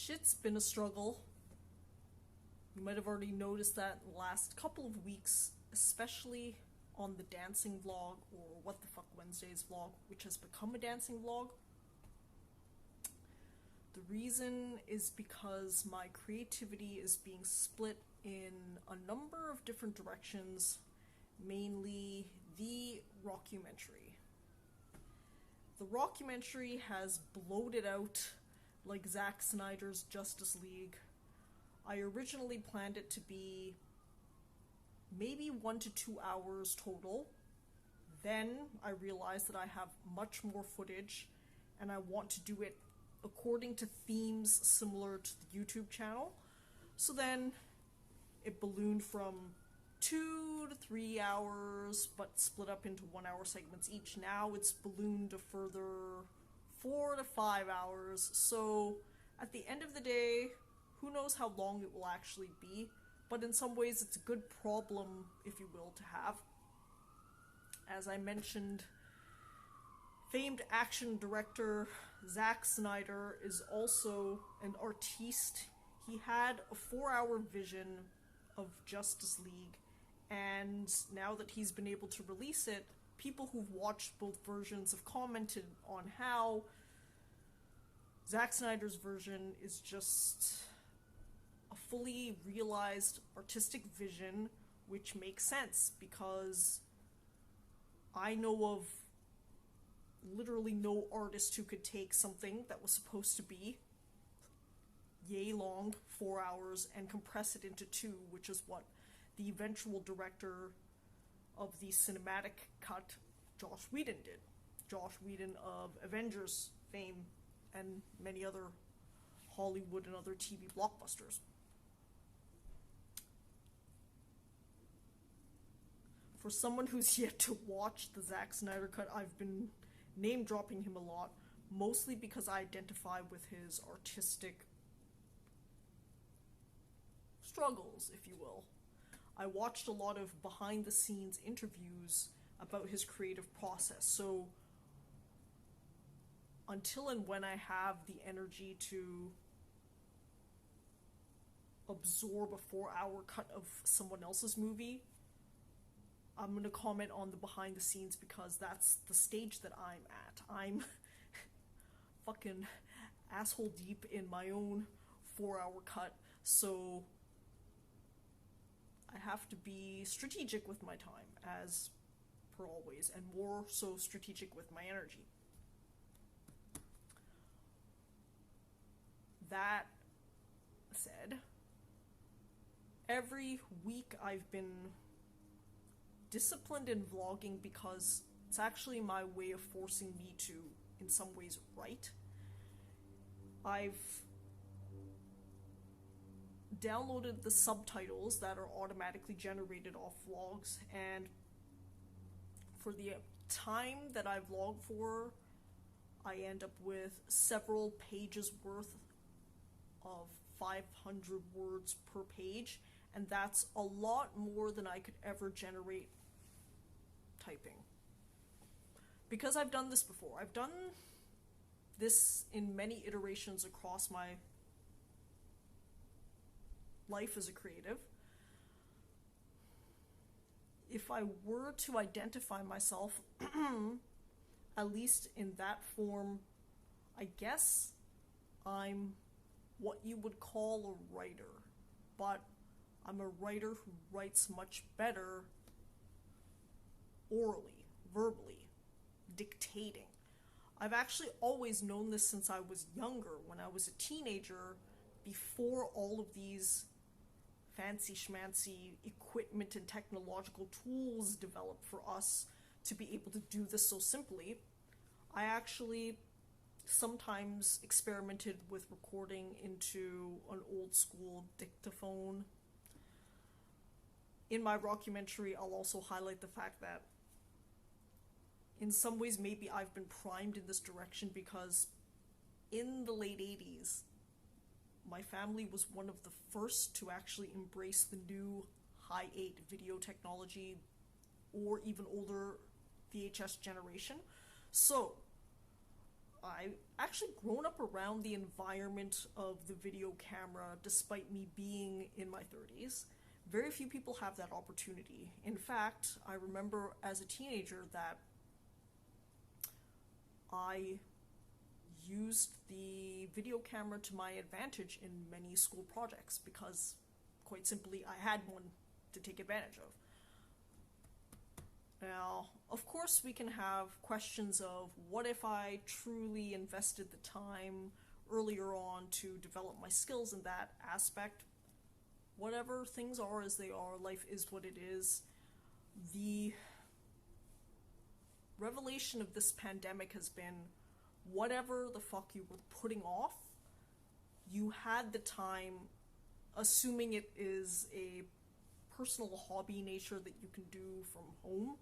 Shit's been a struggle. You might have already noticed that in the last couple of weeks, especially on the dancing vlog, or What the Fuck Wednesdays vlog, which has become a dancing vlog. The reason is because my creativity is being split in a number of different directions, mainly the rockumentary. The rockumentary has bloated out like Zack Snyder's Justice League. I originally planned it to be maybe 1 to 2 hours total. Then I realized that I have much more footage and I want to do it according to themes similar to the YouTube channel. So then it ballooned from 2 to 3 hours, but split up into 1 hour segments each. Now it's ballooned a further 4 to 5 hours. So at the end of the day, who knows how long it will actually be, but in some ways it's a good problem, if you will, to have. As I mentioned, famed action director Zack Snyder is also an artiste. He had a 4-hour vision of Justice League, and now that he's been able to release it, people who've watched both versions have commented on how Zack Snyder's version is just a fully realized artistic vision, which makes sense because I know of literally no artist who could take something that was supposed to be yay long, 4 hours, and compress it into 2, which is what the eventual director of the cinematic cut, Joss Whedon, did. Joss Whedon of Avengers fame and many other Hollywood and other TV blockbusters. For someone who's yet to watch the Zack Snyder cut, I've been name-dropping him a lot, mostly because I identify with his artistic struggles, if you will. I watched a lot of behind-the-scenes interviews about his creative process, so until and when I have the energy to absorb a 4-hour cut of someone else's movie, I'm going to comment on the behind the scenes because that's the stage that I'm at. I'm fucking asshole deep in my own 4-hour cut, so I have to be strategic with my time, as per always, and more so strategic with my energy. That said, every week I've been disciplined in vlogging because it's actually my way of forcing me to, in some ways, write. I've downloaded the subtitles that are automatically generated off vlogs, and for the time that I vlog for, I end up with several pages worth of 500 words per page, and that's a lot more than I could ever generate typing. Because I've done this before. I've done this in many iterations across my life as a creative. If I were to identify myself, at least in that form, I guess I'm what you would call a writer, but I'm a writer who writes much better orally, verbally, dictating. I've actually always known this since I was younger, when I was a teenager, before all of these fancy schmancy equipment and technological tools developed for us to be able to do this so simply. I actually sometimes experimented with recording into an old school dictaphone. In my rockumentary, I'll also highlight the fact that in some ways maybe I've been primed in this direction because in the late 80s, my family was one of the first to actually embrace the new high 8 video technology, or even older VHS generation. So I actually grown up around the environment of the video camera despite me being in my 30s. Very few people have that opportunity. In fact, I remember as a teenager that I used the video camera to my advantage in many school projects because, quite simply, I had one to take advantage of. Now, of course, we can have questions of what if I truly invested the time earlier on to develop my skills in that aspect. Whatever things are as they are, life is what it is. The revelation of this pandemic has been whatever the fuck you were putting off, you had the time, assuming it is a personal hobby nature that you can do from home.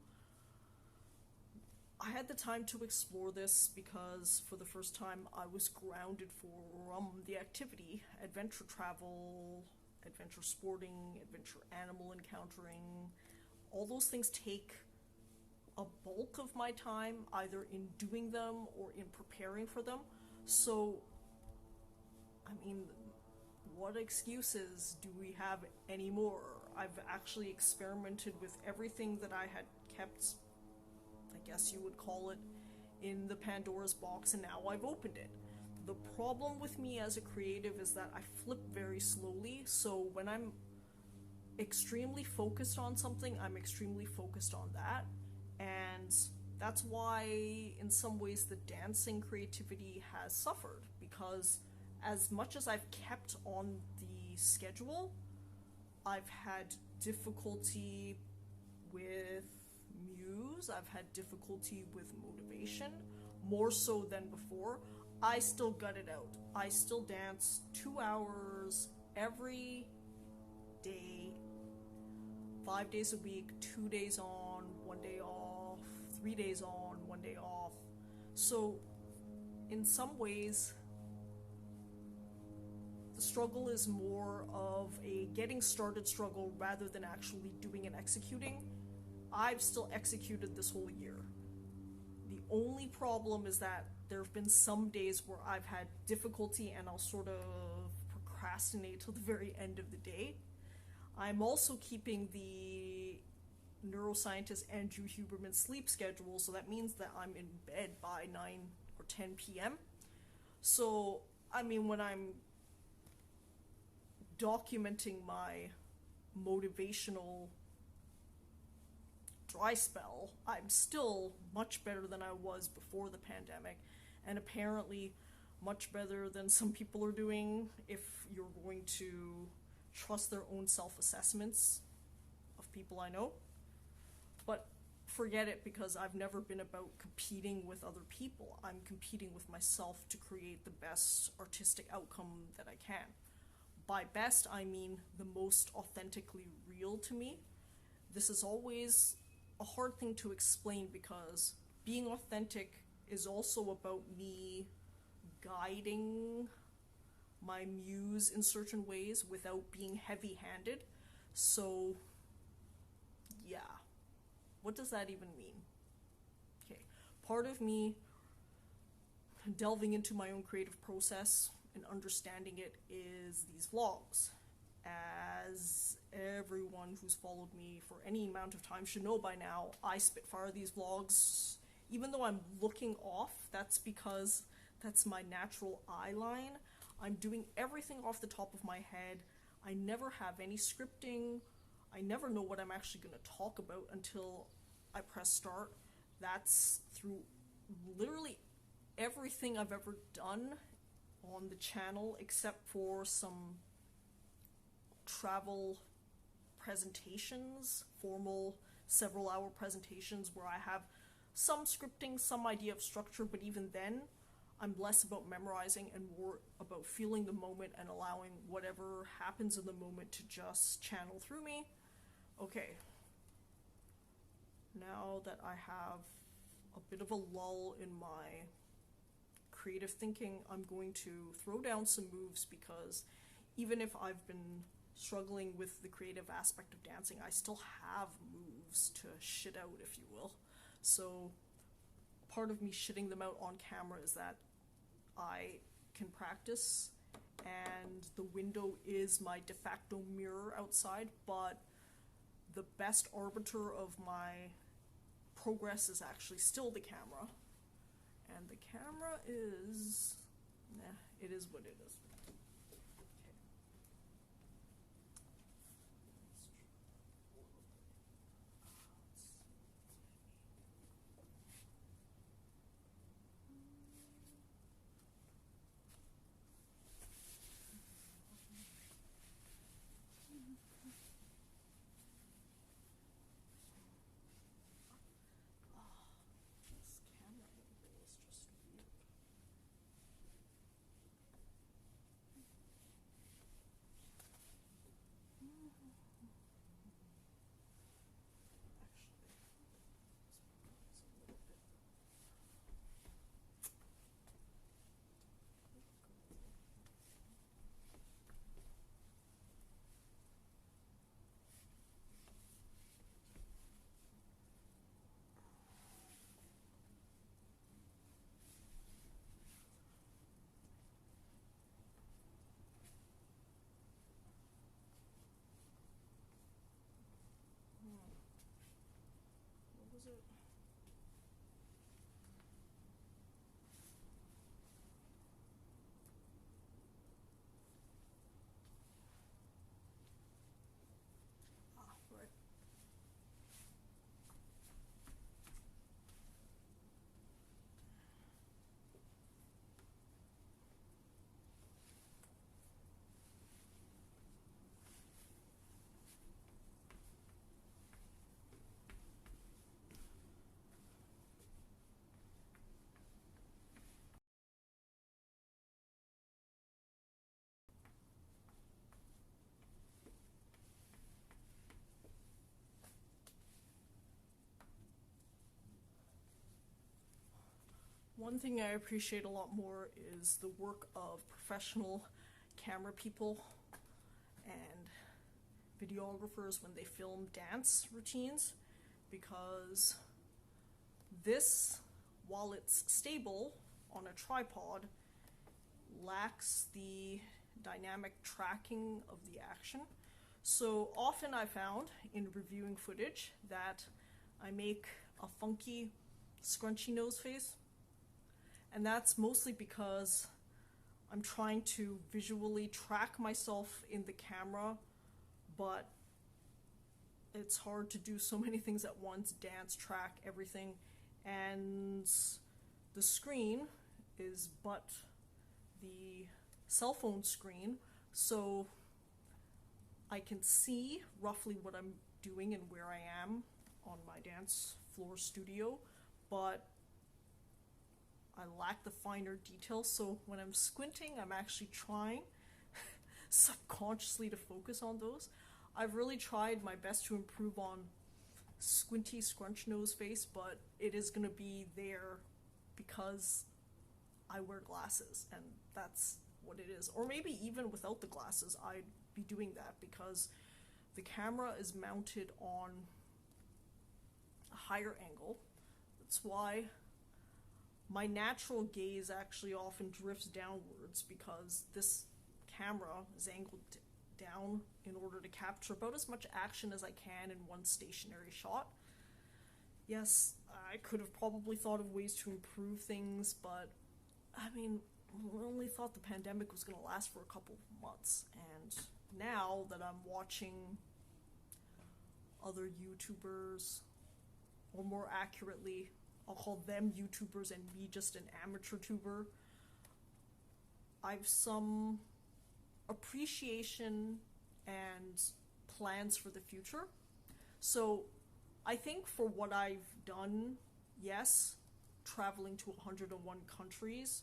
I had the time to explore this because for the first time I was grounded from the activity, adventure travel, adventure sporting, adventure animal encountering. All those things take a bulk of my time either in doing them or in preparing for them. So, I mean, what excuses do we have anymore? I've actually experimented with everything that I had kept, I guess you would call it, in the Pandora's box, and now I've opened it. The problem with me as a creative is that I flip very slowly, so when I'm extremely focused on something, I'm extremely focused on that. And that's why, in some ways, the dancing creativity has suffered, because as much as I've kept on the schedule, I've had difficulty with muse, I've had difficulty with motivation, more so than before. I still gut it out. I still dance 2 hours every day, 5 days a week, 2 days on, 1 day off, 3 days on, 1 day off. So, in some ways, the struggle is more of a getting started struggle rather than actually doing and executing. I've still executed this whole year. The only problem is that there have been some days where I've had difficulty and I'll sort of procrastinate till the very end of the day. I'm also keeping the neuroscientist Andrew Huberman's sleep schedule, so that means that I'm in bed by 9 or 10 p.m. So, I mean, when I'm documenting my motivational dry spell, I'm still much better than I was before the pandemic, and apparently much better than some people are doing if you're going to trust their own self-assessments of people I know. But forget it, because I've never been about competing with other people. I'm competing with myself to create the best artistic outcome that I can. By best, I mean the most authentically real to me. This is always a hard thing to explain, because being authentic is also about me guiding my muse in certain ways without being heavy-handed. So, yeah. What does that even mean? Okay, part of me delving into my own creative process and understanding it is these vlogs. As everyone who's followed me for any amount of time should know by now, I spitfire these vlogs. Even though I'm looking off, that's because that's my natural eye line. I'm doing everything off the top of my head. I never have any scripting. I never know what I'm actually going to talk about until I press start. That's through literally everything I've ever done on the channel, except for some travel presentations, formal several-hour presentations where I have some scripting, some idea of structure, but even then, I'm less about memorizing and more about feeling the moment and allowing whatever happens in the moment to just channel through me. Okay. Now that I have a bit of a lull in my creative thinking, I'm going to throw down some moves, because even if I've been struggling with the creative aspect of dancing, I still have moves to shit out, if you will. So part of me shitting them out on camera is that I can practice, and the window is my de facto mirror outside, but the best arbiter of my progress is actually still the camera. And the camera is, it is what it is. What was it? Right. One thing I appreciate a lot more is the work of professional camera people and videographers when they film dance routines, because this, while it's stable on a tripod, lacks the dynamic tracking of the action. So often I found in reviewing footage that I make a funky scrunchy nose face, and that's mostly because I'm trying to visually track myself in the camera, but it's hard to do so many things at once, dance, track, everything, and the screen is but the cell phone screen, so I can see roughly what I'm doing and where I am on my dance floor studio, but I lack the finer details, so when I'm squinting, I'm actually trying subconsciously to focus on those. I've really tried my best to improve on squinty scrunch nose face, but it is going to be there because I wear glasses, and that's what it is. Or maybe even without the glasses, I'd be doing that because the camera is mounted on a higher angle. That's why my natural gaze actually often drifts downwards, because this camera is angled down in order to capture about as much action as I can in one stationary shot. Yes, I could have probably thought of ways to improve things, but I mean, we only thought the pandemic was going to last for a couple of months, and now that I'm watching other YouTubers, or more accurately, I'll call them YouTubers and me just an amateur tuber, I've some appreciation and plans for the future. So I think for what I've done, yes, traveling to 101 countries,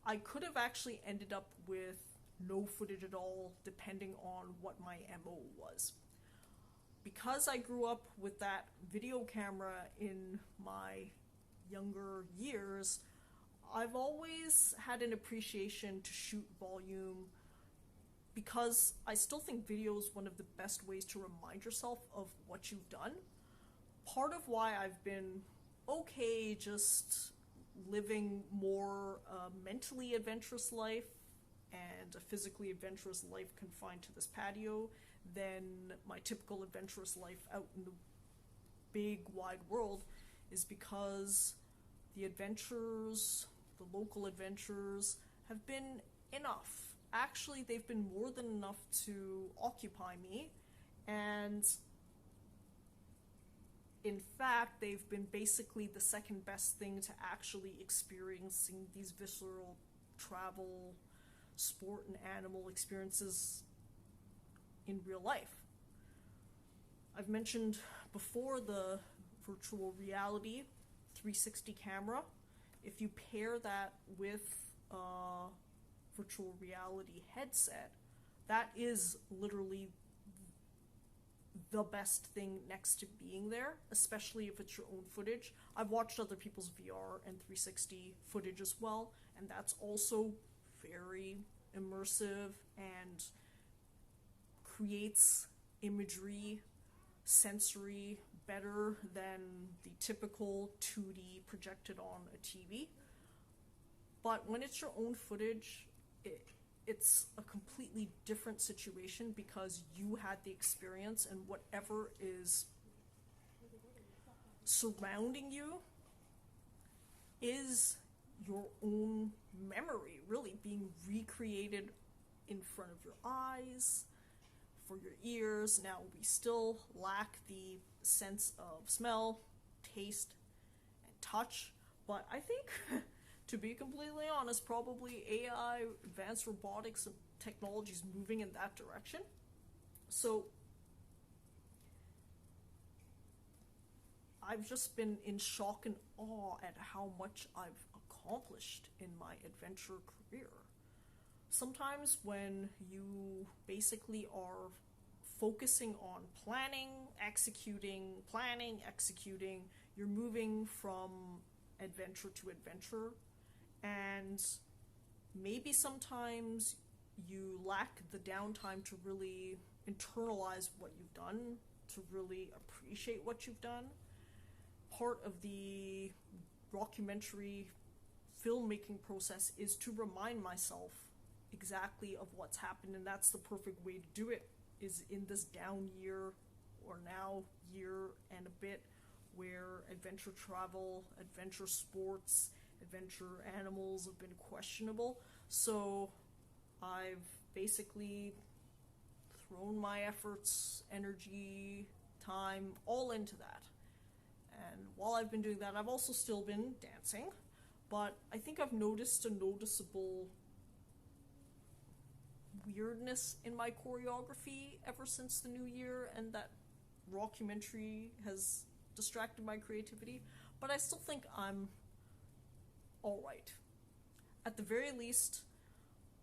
I could have actually ended up with no footage at all, depending on what my MO was. Because I grew up with that video camera in my younger years, I've always had an appreciation to shoot volume, because I still think video is one of the best ways to remind yourself of what you've done. Part of why I've been okay just living more mentally adventurous life and a physically adventurous life confined to this patio than my typical adventurous life out in the big wide world is because the adventures, the local adventures, have been enough. Actually, they've been more than enough to occupy me, and in fact, they've been basically the second best thing to actually experiencing these visceral travel, sport, and animal experiences in real life. I've mentioned before the virtual reality 360 camera. If you pair that with a virtual reality headset, that is literally the best thing next to being there, especially if it's your own footage. I've watched other people's VR and 360 footage as well, and that's also very immersive and creates imagery, sensory better than the typical 2D projected on a TV. But when it's your own footage, it's a completely different situation because you had the experience, and whatever is surrounding you is your own memory, really being recreated in front of your eyes, for your ears. Now, we still lack the sense of smell, taste, and touch, but I think to be completely honest, probably AI, advanced robotics, and technology is moving in that direction. So I've just been in shock and awe at how much I've accomplished in my adventure career. Sometimes when you basically are focusing on planning, executing, you're moving from adventure to adventure, and maybe sometimes you lack the downtime to really internalize what you've done, to really appreciate what you've done. Part of the rockumentary filmmaking process is to remind myself exactly of what's happened, and that's the perfect way to do it, is in this down year, or now year and a bit, where adventure travel, adventure sports, adventure animals have been questionable. So I've basically thrown my efforts, energy, time, all into that. And while I've been doing that, I've also still been dancing, but I think I've noticed a noticeable weirdness in my choreography ever since the new year, and that rockumentary has distracted my creativity, but I still think I'm alright. At the very least,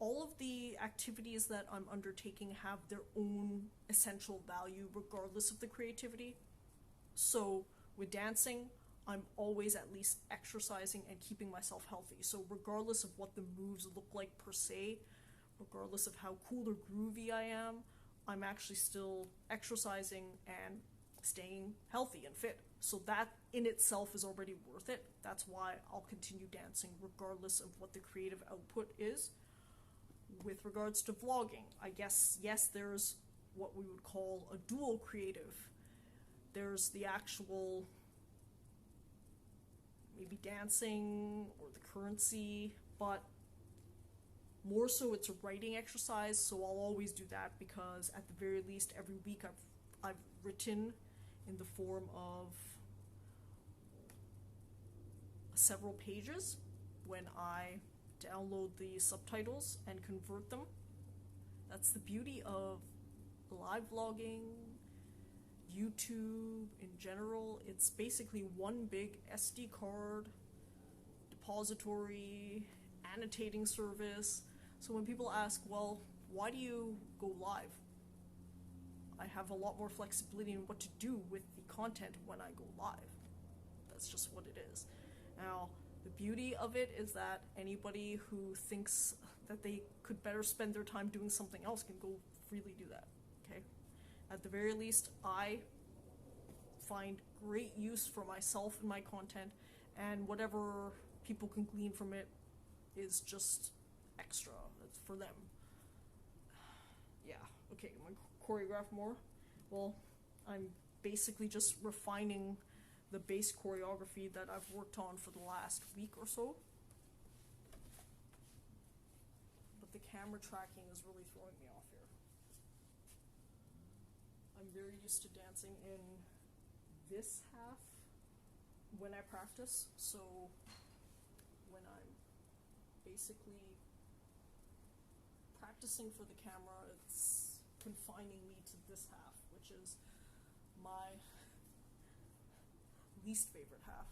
all of the activities that I'm undertaking have their own essential value regardless of the creativity. So with dancing, I'm always at least exercising and keeping myself healthy. So regardless of what the moves look like per se, regardless of how cool or groovy I am, I'm actually still exercising and staying healthy and fit. So that in itself is already worth it. That's why I'll continue dancing regardless of what the creative output is. With regards to vlogging, I guess, yes, there's what we would call a dual creative. There's the actual maybe dancing or the currency, but more so it's a writing exercise, so I'll always do that because at the very least every week I've written in the form of several pages when I download the subtitles and convert them. That's the beauty of live vlogging, YouTube in general. It's basically one big SD card, depository, annotating service. So when people ask, well, why do you go live? I have a lot more flexibility in what to do with the content when I go live. That's just what it is. Now, the beauty of it is that anybody who thinks that they could better spend their time doing something else can go freely do that, okay? At the very least, I find great use for myself and my content, and whatever people can glean from it is just extra. It's for them. Yeah, okay, am I choreograph more? Well, I'm basically just refining the base choreography that I've worked on for the last week or so. But the camera tracking is really throwing me off here. I'm very used to dancing in this half when I practice, so when I'm basically practicing for the camera, it's confining me to this half, which is my least favorite half.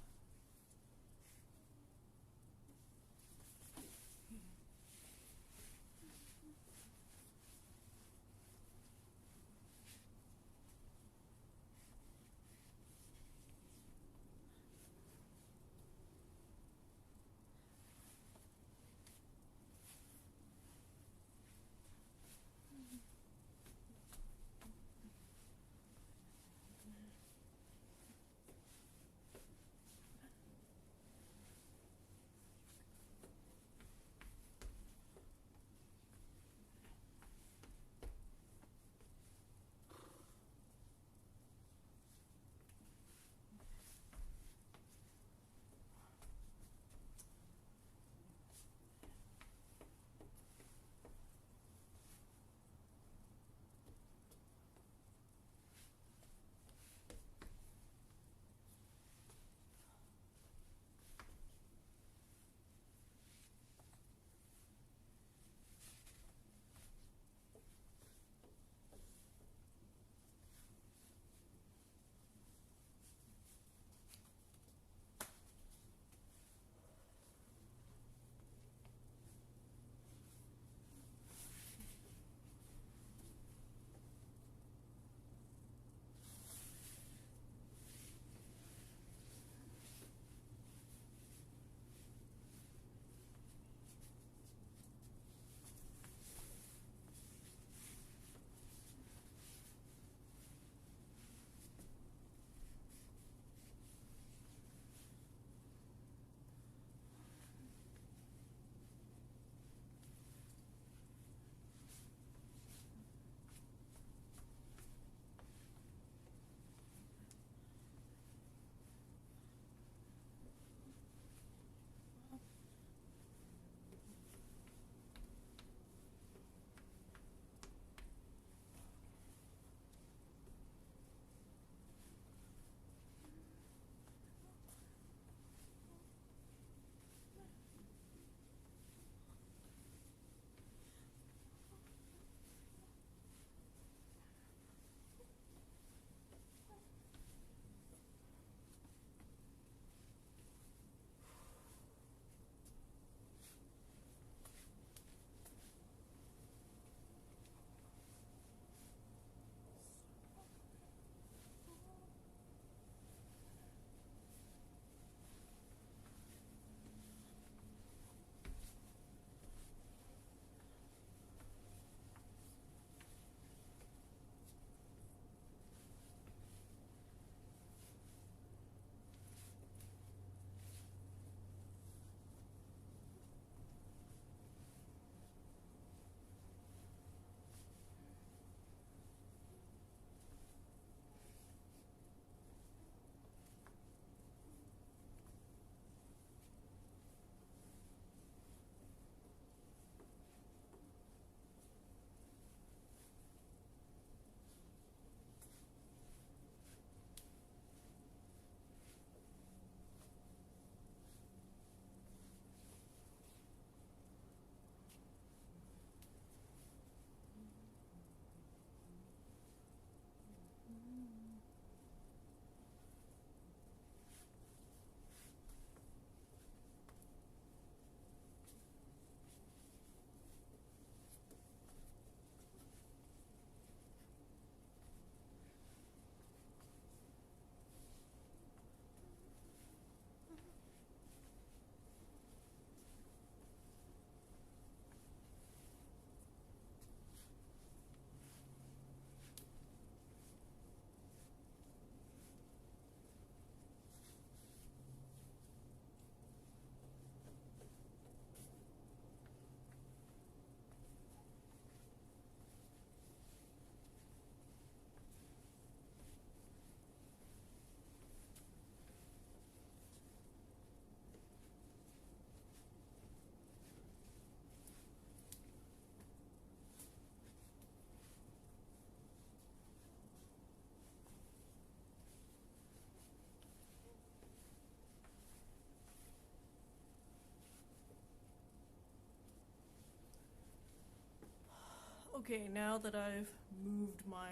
Okay, now that I've moved my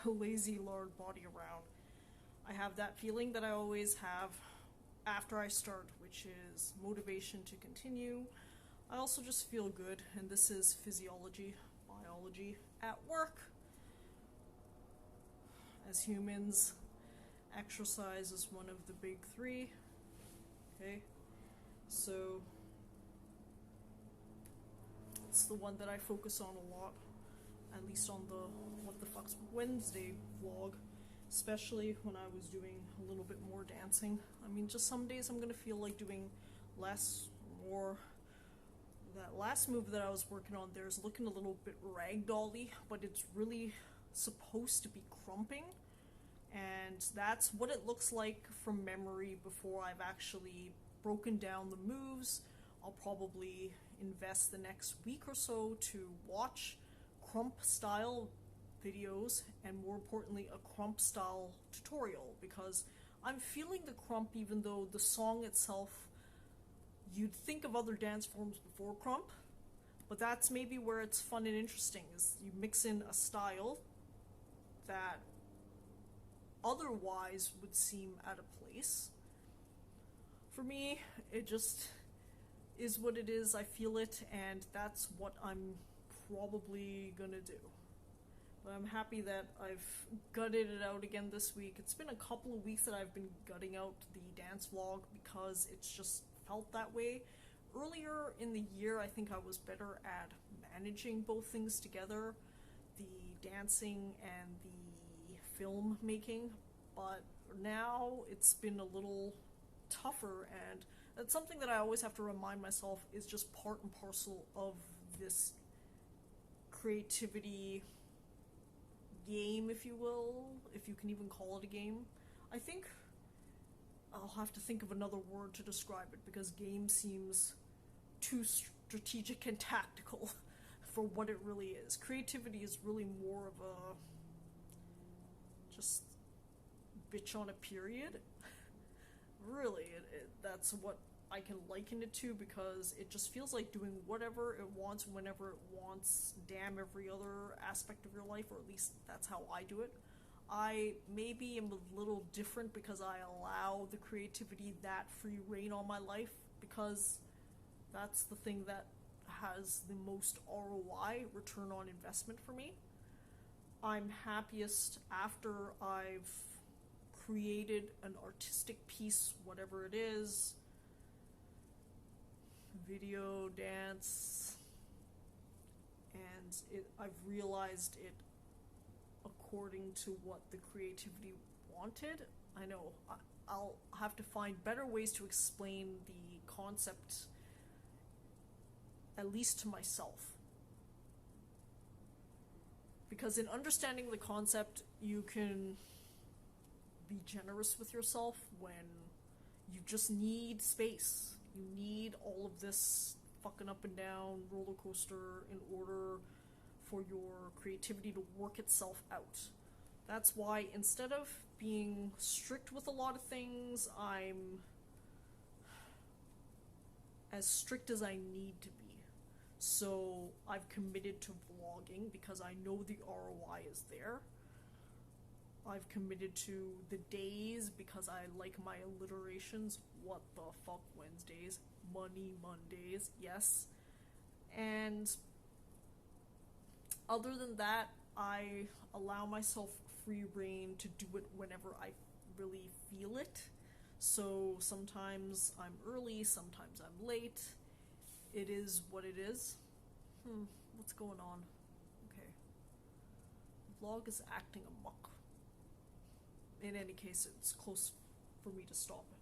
lazy lard body around, I have that feeling that I always have after I start, which is motivation to continue. I also just feel good, and this is physiology, biology at work. As humans, exercise is one of the big three. Okay, so it's the one that I focus on a lot, at least on the What the Fuck's Wednesday vlog, especially when I was doing a little bit more dancing. I mean, just some days I'm gonna feel like doing less, more. That last move that I was working on there is looking a little bit ragdoll-y, but it's really supposed to be crumping, and that's what it looks like from memory before I've actually broken down the moves. I'll probably invest the next week or so to watch crump style videos, and more importantly a crump style tutorial, because I'm feeling the crump even though the song itself, you'd think of other dance forms before crump, but that's maybe where it's fun and interesting, is you mix in a style that otherwise would seem out of place. For me, it just is what it is. I feel it, and that's what I'm probably gonna do. But I'm happy that I've gutted it out again this week. It's been a couple of weeks that I've been gutting out the dance vlog because it's just felt that way. Earlier in the year, I think I was better at managing both things together, the dancing and the film making, but now it's been a little tougher, and that's something that I always have to remind myself is just part and parcel of this creativity game, if you will, if you can even call it a game. I think I'll have to think of another word to describe it, because game seems too strategic and tactical for what it really is. Creativity is really more of a just bitch on a period. Really, that's what I can liken it to, because it just feels like doing whatever it wants, whenever it wants, damn every other aspect of your life, or at least that's how I do it. I maybe am a little different because I allow the creativity that free reign on my life, because that's the thing that has the most ROI, return on investment, for me. I'm happiest after I've created an artistic piece, whatever it is, video, dance, and I've realized it according to what the creativity wanted. I know I'll have to find better ways to explain the concept, at least to myself. Because in understanding the concept, you can be generous with yourself when you just need space. You need all of this fucking up and down roller coaster in order for your creativity to work itself out. That's why instead of being strict with a lot of things, I'm as strict as I need to be. So I've committed to vlogging because I know the ROI is there. I've committed to the days because I like my alliterations. What the fuck Wednesdays, money Mondays, yes. And other than that, I allow myself free reign to do it whenever I really feel it. So sometimes I'm early, sometimes I'm late. It is what it is. What's going on? Okay. The vlog is acting amok. In any case, it's close for me to stop it.